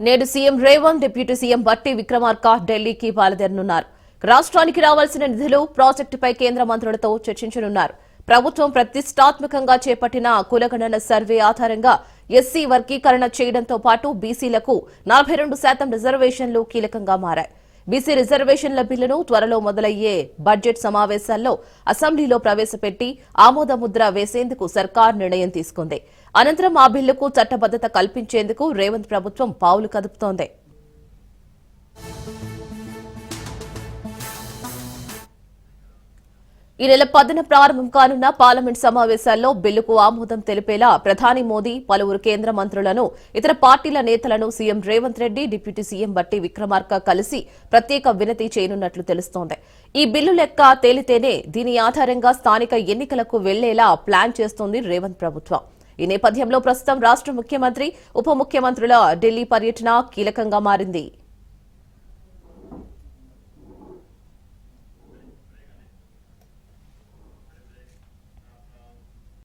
నేడు CM Revanth deputy CM బట్టి విక్రమార్క ఢిల్లీకి బయలుదేరనున్నారు. రాష్ట్రానికి రావాల్సిన నిధులు ప్రాజెక్టుపై కేంద్ర మంత్రులతో చర్చించనున్నారు. ప్రభుత్వం ప్రతిష్టాత్మకంగా చేపట్టిన కులగణన సర్వే ఆధారంగా ఎస్సీ వర్గీకరణ చేయడంతో పాటు బీసీలకు 42% రిజర్వేషన్లు కీలకంగా మారాయి. బీసీ రిజర్వేషన్ల బిల్లును త్వరలో మొదలయ్యే బడ్జెట్ సమావేశాల్లో అసెంబ్లీలో ప్రవేశపెట్టి ఆమోదముద్ర వేసేందుకు సర్కార్ నిర్ణయం తీసుకుంది. అనంతరం ఆ బిల్లుకు చట్టబద్దత కల్పించేందుకు రేవంత్ ప్రభుత్వం పావులు కదుపుతోంది. ఈ నెల 10న ప్రారంభం కానున్న పార్లమెంట్ సమావేశాల్లో బిల్లుకు ఆమోదం తెలిపేలా ప్రధాని మోదీ పలువురు కేంద్ర మంత్రులను, ఇతర పార్టీల నేతలను CM Revanth Reddy, deputy CM బట్టి విక్రమార్క కలిసి ప్రత్యేక వినతి చేయనున్నట్లు తెలుస్తోంది. ఈ బిల్లు లెక్క తేలితేనే దీని ఆధారంగా స్థానిక ఎన్నికలకు వెళ్లేలా ప్లాన్ చేస్తోంది రేవంత్ ప్రభుత్వం. ఈ నేపథ్యంలో ప్రస్తుతం రాష్ట్ర ముఖ్యమంత్రి, ఉప ముఖ్యమంత్రుల ఢిల్లీ పర్యటన కీలకంగా మారింది.